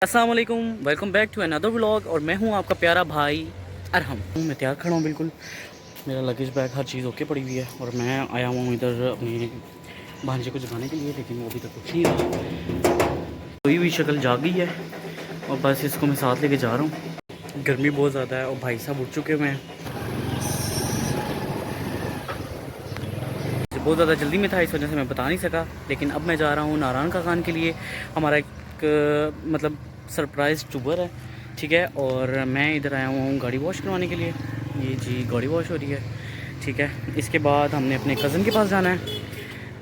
अस्सलाम वालेकुम, welcome back to another vlog. और मैं हूं आपका प्यारा भाई अरहम। मैं तैयार खड़ा हूं बिल्कुल। मेरा लगेज बैग हर चीज़ ओके पड़ी हुई है और मैं आया हूं इधर अपने भांजे को जगाने के लिए, लेकिन वो अभी तक उठ नहीं रहा। कोई भी शक्ल जाग गई है और बस इसको मैं साथ लेके जा रहा हूँ। गर्मी बहुत ज़्यादा है और भाई साहब उठ चुके हुए हैं। बहुत ज़्यादा जल्दी में था, इस वजह से मैं बता नहीं सका, लेकिन अब मैं जा रहा हूँ नारायण का खान के लिए। हमारा एक मतलब सरप्राइज़ टूर है, ठीक है। और मैं इधर आया हुआ हूँ गाड़ी वॉश करवाने के लिए। ये जी गाड़ी वॉश हो रही है, ठीक है। इसके बाद हमने अपने कज़न के पास जाना है,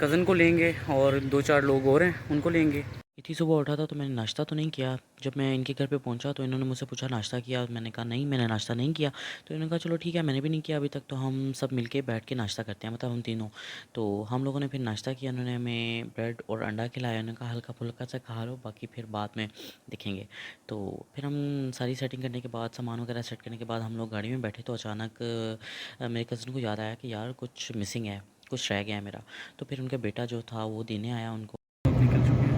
कज़न को लेंगे और 2-4 लोग और हैं उनको लेंगे। इतनी सुबह उठा था तो मैंने नाश्ता तो नहीं किया। जब मैं इनके घर पे पहुंचा तो इन्होंने मुझसे पूछा नाश्ता किया, मैंने कहा नहीं मैंने नाश्ता नहीं किया। तो इन्होंने कहा चलो ठीक है, मैंने भी नहीं किया अभी तक, तो हम सब मिलके बैठ के नाश्ता करते हैं, मतलब हम तीनों। तो हम लोगों ने फिर नाश्ता किया, उन्होंने हमें ब्रेड और अंडा खिलाया। उन्होंने कहा हल्का फुल्का सा खा लो, बाकी फिर बाद में देखेंगे। तो फिर हम सारी सेटिंग करने के बाद, सामान वगैरह सेट करने के बाद हम लोग गाड़ी में बैठे तो अचानक मेरे कज़न को याद आया कि यार कुछ मिसिंग है, कुछ रह गया है मेरा। तो फिर उनका बेटा जो था वो देने आया उनको। निकल चुके हैं।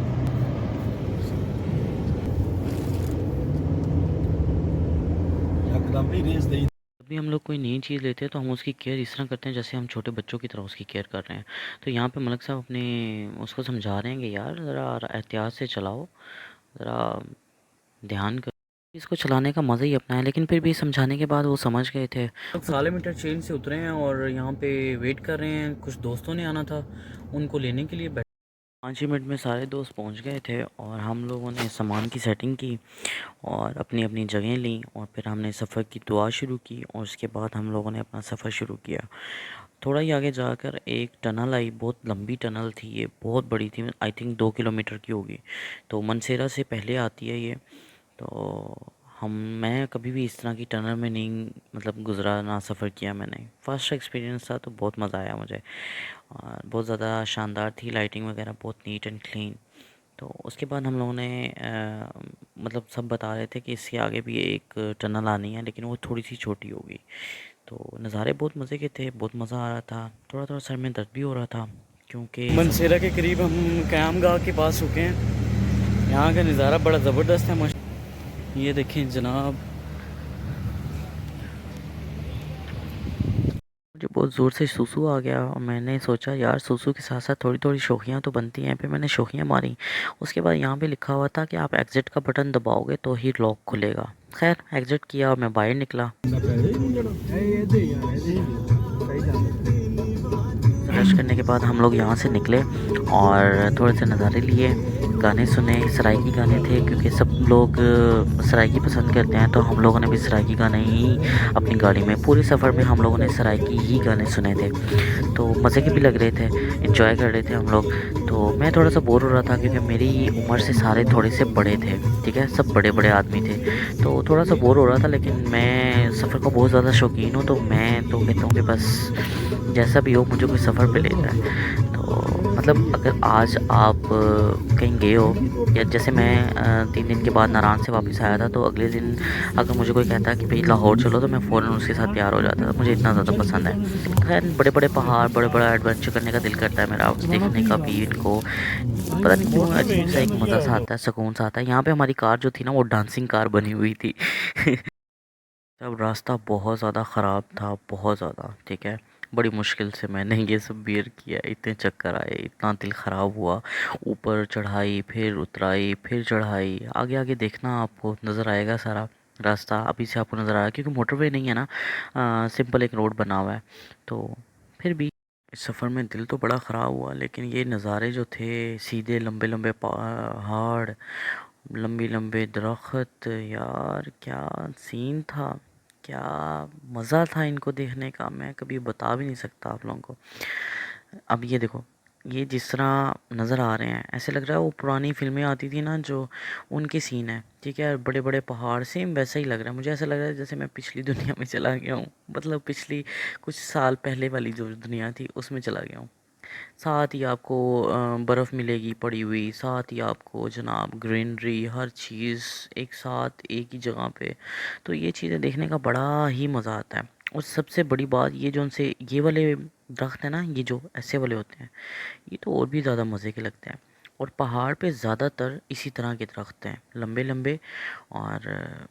जब भी हम लोग कोई नई चीज़ लेते हैं तो हम उसकी केयर इस तरह करते हैं जैसे हम छोटे बच्चों की तरह उसकी केयर कर रहे हैं। तो यहाँ पे मलिक साहब अपने उसको समझा रहे हैं कि यार ज़रा एहतियात से चलाओ, ज़रा ध्यान कर। इसको चलाने का मज़ा ही अपना है, लेकिन फिर भी समझाने के बाद वो समझ गए थे। साले मीटर चेन से उतरे हैं और यहाँ पे वेट कर रहे हैं। कुछ दोस्तों ने आना था, उनको लेने के लिए 5 ही मिनट में सारे दोस्त पहुँच गए थे और हम लोगों ने सामान की सेटिंग की और अपनी अपनी जगह ली और फिर हमने सफ़र की दुआ शुरू की और उसके बाद हम लोगों ने अपना सफ़र शुरू किया। थोड़ा ही आगे जाकर एक टनल आई, बहुत लंबी टनल थी, ये बहुत बड़ी थी, आई थिंक 2 किलोमीटर की होगी। तो मनसेरा से पहले आती है ये। तो मैं कभी भी इस तरह की टनल में नहीं मतलब गुज़रा, ना सफ़र किया मैंने। फर्स्ट एक्सपीरियंस था तो बहुत मज़ा आया मुझे और बहुत ज़्यादा शानदार थी, लाइटिंग वगैरह बहुत नीट एंड क्लीन। तो उसके बाद हम लोगों ने मतलब सब बता रहे थे कि इसके आगे भी एक टनल आनी है, लेकिन वो थोड़ी सी छोटी होगी। तो नज़ारे बहुत मज़े के थे, बहुत मज़ा आ रहा था। थोड़ा थोड़ा सर में दर्द भी हो रहा था क्योंकि मनसेरा के करीब हम क़याम गाह के पास रुके हैं। यहाँ का नज़ारा बड़ा ज़बरदस्त है। ये देखें जनाब, मुझे बहुत ज़ोर से सूसू आ गया और मैंने सोचा यार सूसू के साथ साथ थोड़ी थोड़ी शोखियाँ तो बनती हैं। फिर मैंने शोखियाँ मारी। उसके बाद यहाँ पे लिखा हुआ था कि आप एग्ज़िट का बटन दबाओगे तो ही लॉक खुलेगा। खैर एग्ज़िट किया और मैं बाहर निकला। रश करने के बाद हम लोग यहाँ से निकले और थोड़े से नज़ारे लिए, गाने सुने। सराइकी गाने थे क्योंकि सब लोग सराइकी पसंद करते हैं, तो हम लोगों ने भी सराइकी गाने ही अपनी गाड़ी में, पूरे सफ़र में हम लोगों ने सराइकी ही गाने सुने थे। तो मज़े के भी लग रहे थे, एंजॉय कर रहे थे हम लोग। तो मैं थोड़ा सा बोर हो रहा था क्योंकि मेरी उम्र से सारे थोड़े से बड़े थे, ठीक है, सब बड़े बड़े आदमी थे। तो थोड़ा सा बोर हो रहा था, लेकिन मैं सफ़र का बहुत ज़्यादा शौकीन हूँ, तो मैं तो कहता हूँ कि बस जैसा भी हो मुझे कोई सफ़र पे ले जाए। तो मतलब अगर आज आप कहीं गए हो, या जैसे मैं 3 दिन के बाद नारायण से वापस आया था, तो अगले दिन अगर मुझे कोई कहता है कि भाई लाहौर चलो, तो मैं फ़ौरन उसके साथ तैयार हो जाता था, मुझे इतना ज़्यादा पसंद है। खैर बड़े बड़े पहाड़, बड़े बड़ा एडवेंचर करने का दिल करता है मेरा, देखने का भी इनको। पता नहीं क्यों अजीब सा एक मज़ा सा आता है, सुकून सा आता है। यहाँ पे हमारी कार जो थी ना, वो डांसिंग कार बनी हुई थी। तब रास्ता बहुत ज़्यादा ख़राब था, बहुत ज़्यादा, ठीक है। बड़ी मुश्किल से मैंने ये सब बेयर किया, इतने चक्कर आए, इतना दिल ख़राब हुआ। ऊपर चढ़ाई, फिर उतराई, फिर चढ़ाई, आगे आगे देखना आपको नज़र आएगा सारा रास्ता। अभी से आपको नज़र आ रहा है क्योंकि मोटरवे नहीं है ना, सिंपल एक रोड बना हुआ है। तो फिर भी इस सफ़र में दिल तो बड़ा ख़राब हुआ, लेकिन ये नज़ारे जो थे, सीधे लंबे लंबे पहाड़, लंबी लंबे दरख्त, यार क्या सीन था, क्या मज़ा था इनको देखने का, मैं कभी बता भी नहीं सकता आप लोगों को। अब ये देखो, ये जिस तरह नज़र आ रहे हैं ऐसे लग रहा है वो पुरानी फ़िल्में आती थी ना जो, उनके सीन है, ठीक है। बड़े बड़े पहाड़, सेम वैसा ही लग रहा है मुझे। ऐसा लग रहा है जैसे मैं पिछली दुनिया में चला गया हूँ, मतलब पिछली कुछ साल पहले वाली जो दुनिया थी उसमें चला गया हूँ। साथ ही आपको बर्फ़ मिलेगी पड़ी हुई, साथ ही आपको जनाब ग्रीनरी, हर चीज़ एक साथ एक ही जगह पे। तो ये चीज़ें देखने का बड़ा ही मज़ा आता है। और सबसे बड़ी बात ये जो उनसे ये वाले दरख्त है ना, ये जो ऐसे वाले होते हैं, ये तो और भी ज़्यादा मज़े के लगते हैं। और पहाड़ पे ज़्यादातर इसी तरह के दरख्त हैं, लंबे लंबे। और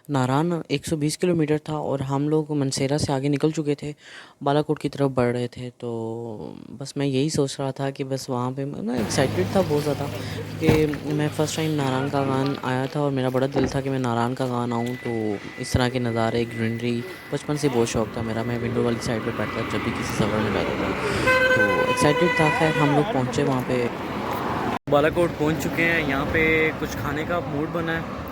नारान 120 किलोमीटर था और हम लोग मनसेरा से आगे निकल चुके थे, बालाकोट की तरफ बढ़ रहे थे। तो बस मैं यही सोच रहा था कि बस वहाँ पे मैं ना एक्साइटेड था बहुत ज़्यादा, क्योंकि मैं फ़र्स्ट टाइम नारान का गान आया था और मेरा बड़ा दिल था कि मैं नारान का गान आऊँ। तो इस तरह के नज़ारे, ग्रीनरी, बचपन से बहुत शौक़ था मेरा। मैं विंडो वाली साइड पर बैठता जब भी किसी सफ़र में बैठता था, तो एक्साइटेड था। खैर हम लोग पहुँचे वहाँ पे, बालाकोट पहुँच चुके हैं। यहाँ पे कुछ खाने का मूड बना है,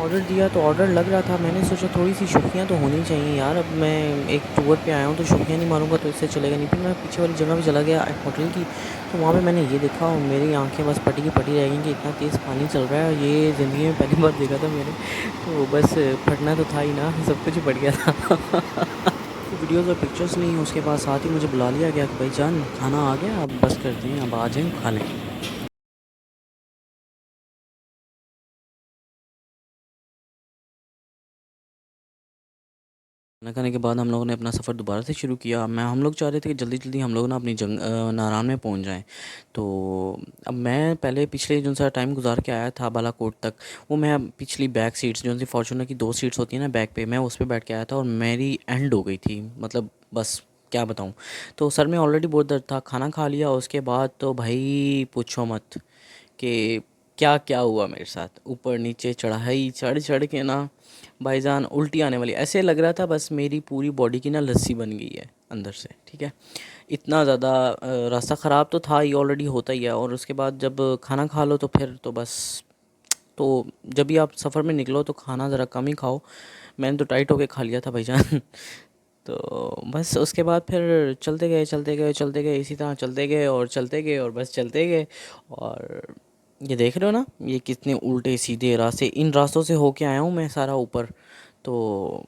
ऑर्डर दिया तो ऑर्डर लग रहा था। मैंने सोचा थोड़ी सी शुक्रियाँ तो होनी चाहिए यार, अब मैं एक टूर पे आया हूँ तो शुक्रिया नहीं मारूंगा तो इससे चलेगा नहीं। फिर मैं पीछे वाली जगह पे चला गया एक होटल की, तो वहाँ पे मैंने ये देखा और मेरी आंखें बस पटी की पटी रह गई कि इतना तेज़ पानी चल रहा है, ये ज़िंदगी में पहली बार देखा था मैंने। तो बस फटना तो था ही ना, सब कुछ फट गया था। वीडियोज़ और पिक्चर्स नहीं, उसके बाद साथ ही मुझे बुला लिया गया कि भाई जान खाना आ गया, अब बस करते हैं, अब आ जाएँ खा लें। खाना खाने के बाद हम लोगों ने अपना सफ़र दोबारा से शुरू किया। हम लोग चाह रहे थे कि जल्दी जल्दी हम लोग ना अपनी नारायण में पहुंच जाएं। तो अब मैं पहले पिछले जो सा टाइम गुजार के आया था बालाकोट तक, वो मैं पिछली बैक सीट्स जो सी फॉर्चूनर की 2 सीट्स होती हैं ना बैक पे, मैं उस पर बैठ के आया था और मेरी एंड हो गई थी, मतलब बस क्या बताऊँ। तो सर में ऑलरेडी बहुत दर्द था। खाना खा लिया उसके बाद तो भाई पूछो मत कि क्या क्या हुआ मेरे साथ। ऊपर नीचे चढ़ाई चढ़ चढ़ के ना भाईजान उल्टी आने वाली, ऐसे लग रहा था बस मेरी पूरी बॉडी की ना लस्सी बन गई है अंदर से, ठीक है। इतना ज़्यादा रास्ता ख़राब तो था ही, ऑलरेडी होता ही है। और उसके बाद जब खाना खा लो तो फिर तो बस, तो जब भी आप सफ़र में निकलो तो खाना ज़रा कम ही खाओ। मैंने तो टाइट होके खा लिया था भाईजान। तो बस उसके बाद फिर चलते गए चलते गए चलते गए, इसी तरह चलते गए और चलते गए और बस चलते गए। और ये देख रहे हो ना, ये कितने उल्टे सीधे रास्ते, इन रास्तों से होके आया हूँ मैं सारा ऊपर। तो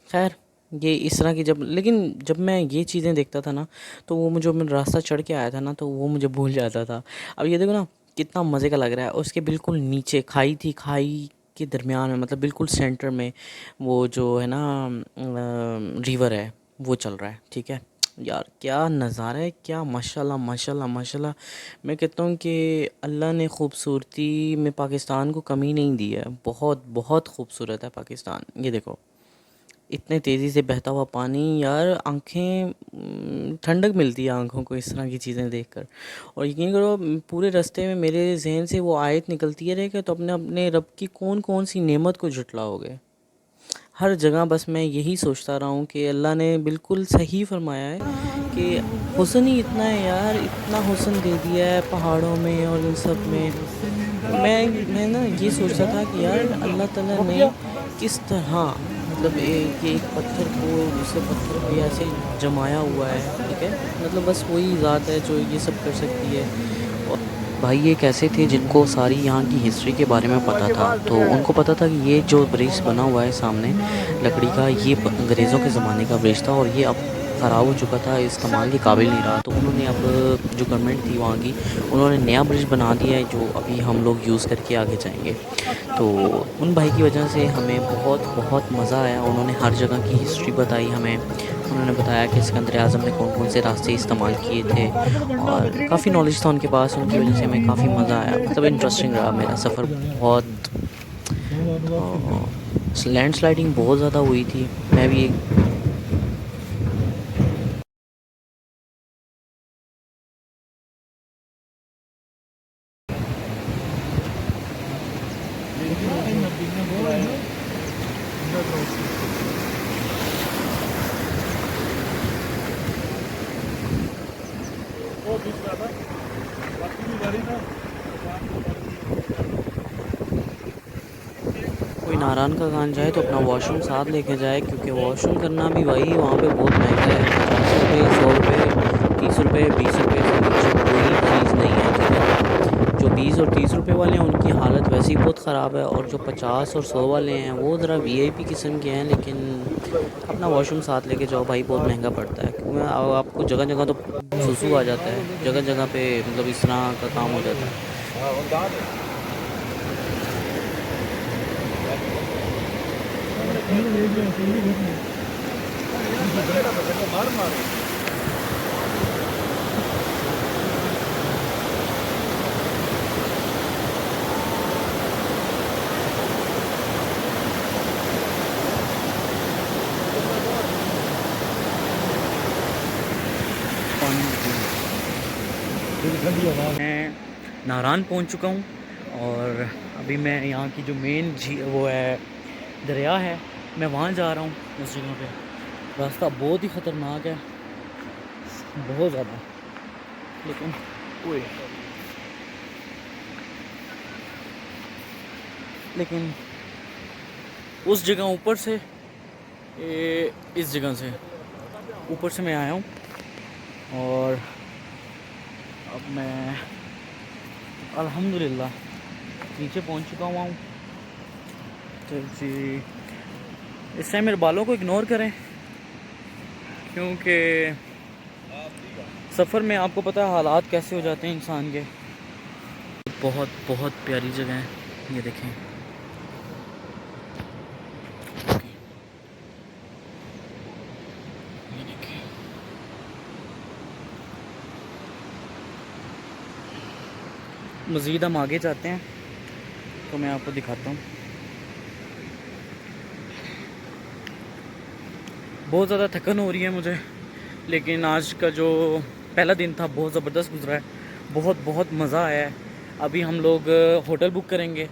खैर ये इस तरह की, जब लेकिन जब मैं ये चीज़ें देखता था ना, तो वो मुझे, मैं रास्ता चढ़ के आया था ना, तो वो मुझे भूल जाता था। अब ये देखो ना कितना मज़े का लग रहा है। उसके बिल्कुल नीचे खाई थी, खाई के दरमियान में, मतलब बिल्कुल सेंटर में वो जो है ना रिवर है, वो चल रहा है, ठीक है। यार क्या नज़ारा है, क्या माशाल्लाह माशाल्लाह माशाल्लाह। मैं कहता हूँ कि अल्लाह ने ख़ूबसूरती में पाकिस्तान को कमी नहीं दी है, बहुत बहुत खूबसूरत है पाकिस्तान। ये देखो इतने तेज़ी से बहता हुआ पानी, यार आंखें ठंडक मिलती है आंखों को इस तरह की चीज़ें देखकर। और यकीन करो पूरे रास्ते में मेरे जहन से वो आयत निकलती है कि तो अपने अपने रब की कौन कौन सी नेमत को झुटलाओगे। हर जगह बस मैं यही सोचता रहा हूँ कि अल्लाह ने बिल्कुल सही फरमाया है कि हुस्न ही इतना है यार, इतना हुस्न दे दिया है पहाड़ों में और इन सब में। मैं ना ये सोचता था कि यार अल्लाह ताला ने किस तरह, मतलब एक पत्थर को दूसरे पत्थर पे ऐसे जमाया हुआ है, ठीक है। मतलब बस वही ज़ात है जो ये सब कर सकती है। और भाई ये कैसे थे जिनको सारी यहाँ की हिस्ट्री के बारे में पता था, तो उनको पता था कि ये जो ब्रिज बना हुआ है सामने लकड़ी का, ये अंग्रेज़ों के ज़माने का ब्रिज था और ये अब ख़राब हो चुका था, इस्तेमाल के काबिल नहीं रहा। तो उन्होंने अब, जो गवर्नमेंट थी वहाँ की, उन्होंने नया ब्रिज बना दिया है जो अभी हम लोग यूज़ करके आगे जाएंगे। तो उन भाई की वजह से हमें बहुत बहुत मज़ा आया। उन्होंने हर जगह की हिस्ट्री बताई हमें। उन्होंने बताया कि सिकंदर आज़म ने कौन कौन से रास्ते इस्तेमाल किए थे, और काफ़ी नॉलेज था उनके पास। उनकी वजह से हमें काफ़ी मज़ा आया, मतलब इंटरेस्टिंग रहा मेरा सफ़र बहुत। लैंड स्लाइडिंग बहुत ज़्यादा हुई थी, मैं भी कोई नारायण का गान जाए तो अपना वॉशरूम साथ लेके जाए, क्योंकि वॉशरूम करना भी भाई वहाँ पे बहुत महंगा है। 50 रुपये, 100 रुपये, 30 रुपये, 20 रुपये से नीचे कोई 20 और 30 रुपए वाले हैं उनकी हालत वैसे ही बहुत ख़राब है, और जो 50 और 100 वाले हैं वो ज़रा वीआईपी किस्म के हैं। लेकिन अपना वॉशरूम साथ लेके जाओ भाई, बहुत महंगा पड़ता है क्योंकि आपको जगह जगह तो सुसु आ जाता है, जगह जगह पे मतलब इस तरह का काम हो जाता है। मैं नारायण पहुंच चुका हूं, और अभी मैं यहाँ की जो मेन वो है दरिया है, मैं वहाँ जा रहा हूँ उस जगह पे। रास्ता बहुत ही ख़तरनाक है, बहुत ज़्यादा। लेकिन उस जगह ऊपर से इस जगह से ऊपर से मैं आया हूँ, और अब मैं अल्हम्दुलिल्लाह नीचे पहुँच चुका हुआ हूँ। तो जी इस टाइम मेरे बालों को इग्नोर करें, क्योंकि सफ़र में आपको पता है हालात कैसे हो जाते हैं इंसान के। बहुत बहुत प्यारी जगह है, ये देखें। मज़ीद हम आगे जाते हैं तो मैं आपको दिखाता हूँ। बहुत ज़्यादा थकन हो रही है मुझे, लेकिन आज का जो पहला दिन था बहुत ज़बरदस्त गुजरा है, बहुत बहुत मज़ा आया है। अभी हम लोग होटल बुक करेंगे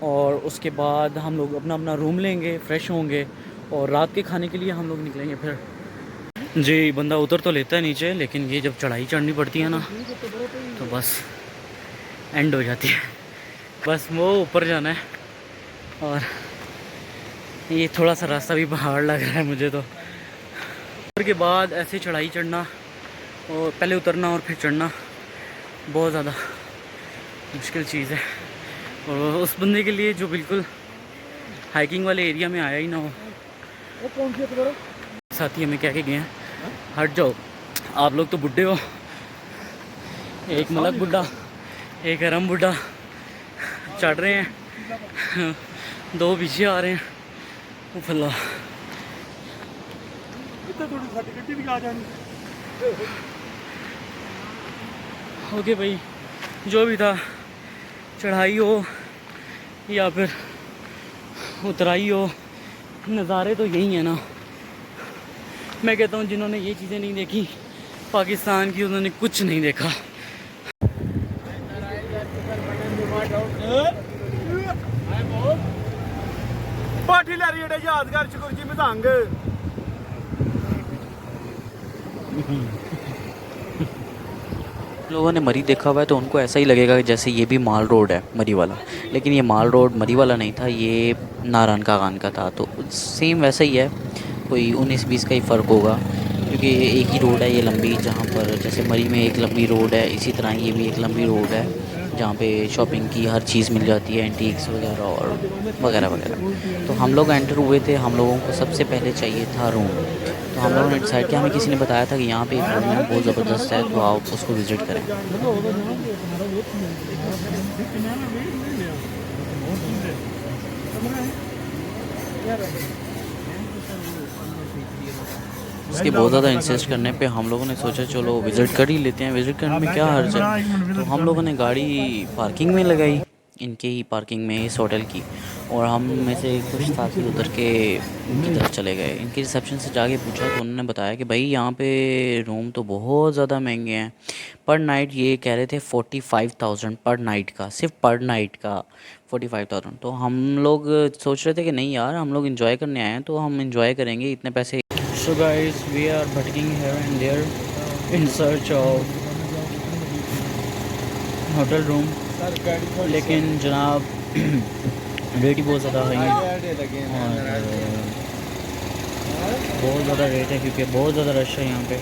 और उसके बाद हम लोग अपना अपना रूम लेंगे, फ्रेश होंगे, और रात के खाने के लिए हम लोग निकलेंगे फिर। जी बंदा उतर तो लेता है नीचे, लेकिन ये जब चढ़ाई चढ़नी पड़ती है ना तो बस एंड हो जाती है। बस वो ऊपर जाना है, और ये थोड़ा सा रास्ता भी पहाड़ लग रहा है मुझे तो। ऊपर के बाद ऐसे चढ़ाई चढ़ना, और पहले उतरना और फिर चढ़ना बहुत ज़्यादा मुश्किल चीज़ है, और उस बंदे के लिए जो बिल्कुल हाइकिंग वाले एरिया में आया ही ना हो। साथी हमें कह के गए हैं हट जाओ, आप लोग तो बुढ़े हो। एक मलक बुढ़ा, एक हरम बुढ़ा चढ़ रहे हैं, दो पीछे आ रहे हैं। फला ओके भाई, जो भी था, चढ़ाई हो या फिर उतराई हो, नज़ारे तो यही है ना। मैं कहता हूँ जिन्होंने ये चीज़ें नहीं देखी पाकिस्तान की, उन्होंने कुछ नहीं देखा। लोगों ने मरी देखा हुआ है तो उनको ऐसा ही लगेगा कि जैसे ये भी माल रोड है मरी वाला, लेकिन ये माल रोड मरी वाला नहीं था, ये नारायण का खान का था। तो सेम वैसा ही है, कोई 19-20 का ही फ़र्क होगा, क्योंकि ये एक ही रोड है ये लंबी, जहाँ पर जैसे मरी में एक लंबी रोड है, इसी तरह ये भी एक लंबी रोड है जहाँ पे शॉपिंग की हर चीज़ मिल जाती है, एंटीक्स वगैरह और वगैरह वगैरह। तो हम लोग एंटर हुए थे, हम लोगों को सबसे पहले चाहिए था रूम। तो हम लोगों ने डिसाइड किया, हमें किसी ने बताया था कि यहाँ पे एक रूम है बहुत ज़बरदस्त है, तो आप उसको विज़िट करें। उसके बहुत ज़्यादा इंसिस्ट करने पे हम लोगों ने सोचा चलो विज़िट कर ही लेते हैं, विज़िट करने में क्या हर्ज है। तो हम लोगों ने गाड़ी पार्किंग में लगाई, इनके ही पार्किंग में इस होटल की, और हम में से कुछ साथी उतर के इनकी तरफ चले गए। इनकी रिसेप्शन से जाके पूछा तो उन्होंने बताया कि भाई यहाँ पे रूम तो बहुत ज़्यादा महंगे हैं, पर नाइट ये कह रहे थे 45,000 पर नाइट का, सिर्फ पर नाइट का 45,000। तो हम लोग सोच रहे थे कि नहीं यार, हम लोग इन्जॉय करने आए हैं तो हम इन्जॉय करेंगे, इतने पैसे। So guys, we are भटकिंग here and there in search of hotel room, लेकिन जनाब रेट ही बहुत ज़्यादा है और बहुत ज़्यादा रेट है, क्योंकि बहुत ज़्यादा रश है यहाँ पे।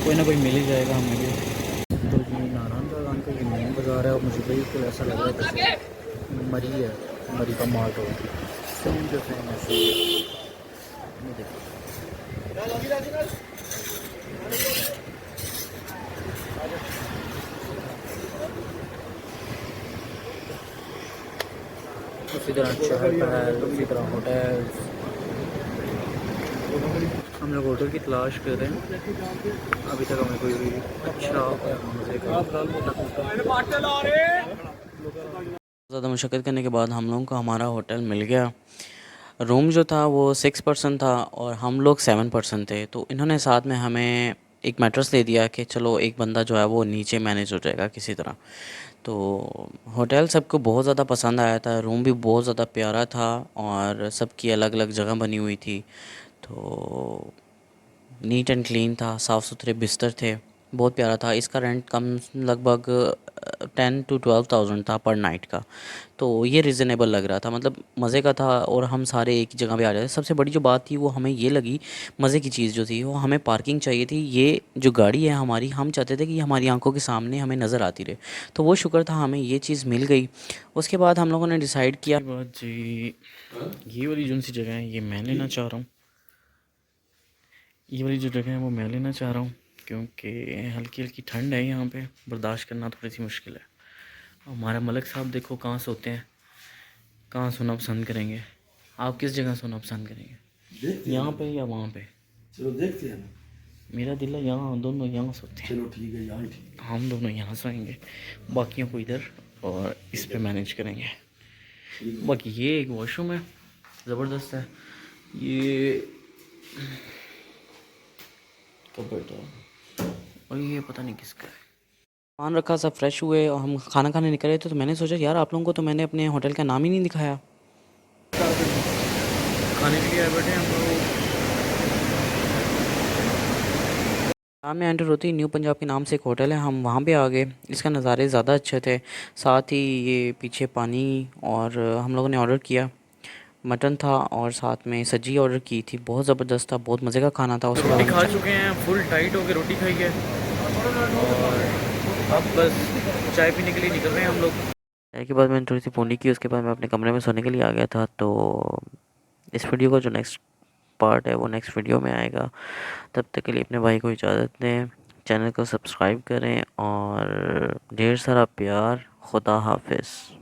कोई ना कोई मिल ही जाएगा हमें भी। तो रहा है और मुझे बिल्कुल ऐसा लग रहा है जैसे मरी है, मरी का मार्ट हो, सेम जो सेम ऐसे ही है। ये देखो उसी तरह चहल पहल, उसी तरह होटल्स। हम लोग होटल की तलाश कर रहे हैं, अभी तक हमें कोई अच्छा मज़े का ज़्यादा मुशक्क़त करने के बाद हम लोगों को हमारा होटल मिल गया। रूम जो था वो 6 पर्सन था और हम लोग 7 पर्सन थे, तो इन्होंने साथ में हमें एक मैट्रेस दे दिया कि चलो एक बंदा जो है वो नीचे मैनेज हो जाएगा किसी तरह। तो होटल सबको बहुत ज़्यादा पसंद आया था, रूम भी बहुत ज़्यादा प्यारा था और सबकी अलग अलग जगह बनी हुई थी। तो नीट एंड क्लीन था, साफ़ सुथरे बिस्तर थे, बहुत प्यारा था। इसका रेंट कम लगभग 10 to 12,000 था पर नाइट का। तो ये रिज़नेबल लग रहा था, मतलब मज़े का था और हम सारे एक ही जगह पे आ रहे थे। सबसे बड़ी जो बात थी वो हमें ये लगी, मज़े की चीज़ जो थी वो हमें पार्किंग चाहिए थी। ये जो गाड़ी है हमारी, हम चाहते थे कि हमारी आंखों के सामने हमें नज़र आती रहे, तो वो शुक्र था हमें ये चीज़ मिल गई। उसके बाद हम लोगों ने डिसाइड किया बात जी, ये वाली जो सी जगह है ये मैं लेना चाह रहा हूँ। ये वाली जो जगह है वो मैं लेना चाह रहा हूँ क्योंकि हल्की हल्की ठंड है यहाँ पे, बर्दाश्त करना थोड़ी सी मुश्किल है। हमारा मलिक साहब देखो कहाँ सोते हैं, कहाँ सोना पसंद करेंगे। आप किस जगह सोना पसंद करेंगे, यहाँ पे या वहाँ पे? चलो देखते हैं ना। मेरा दिल है यहाँ, दोनों यहाँ सोते हैं। चलो ठीक है, यहाँ ठीक। हम दोनों यहाँ सोएंगे, बाकियों को इधर और इस पे मैनेज करेंगे। बाकी ये एक वॉशरूम है, ज़बरदस्त है। ये कबर्ड है और ये पता नहीं किसका है। सामान रखा, सब फ्रेश हुए और हम खाना खाने निकले थे, तो मैंने सोचा यार आप लोगों को तो मैंने अपने होटल का नाम ही नहीं दिखाया। खाने के लिए आए बैठे हम लोग। सामने एंटर होती ही न्यू पंजाब के नाम से एक होटल है, हम वहाँ पे आ गए। इसका नज़ारे ज़्यादा अच्छे थे, साथ ही ये पीछे पानी। और हम लोगों ने ऑर्डर किया, मटन था और साथ में सब्जी ऑर्डर की थी, बहुत ज़बरदस्त था, बहुत मज़े का खाना था। उसके रोटी बाद खा चुके हैं, फुल टाइट होकर रोटी खाई है और अब बस चाय पीने के लिए निकल रहे हैं हम लोग। चाय के बाद मैंने थोड़ी सी फ़ोनी की, उसके बाद मैं अपने कमरे में सोने के लिए आ गया था। तो इस वीडियो का जो नेक्स्ट पार्ट है वो नेक्स्ट वीडियो में आएगा। तब तक के लिए अपने भाई को इजाज़त दें, चैनल को सब्सक्राइब करें और ढेर सारा प्यार। खुदा हाफिज़।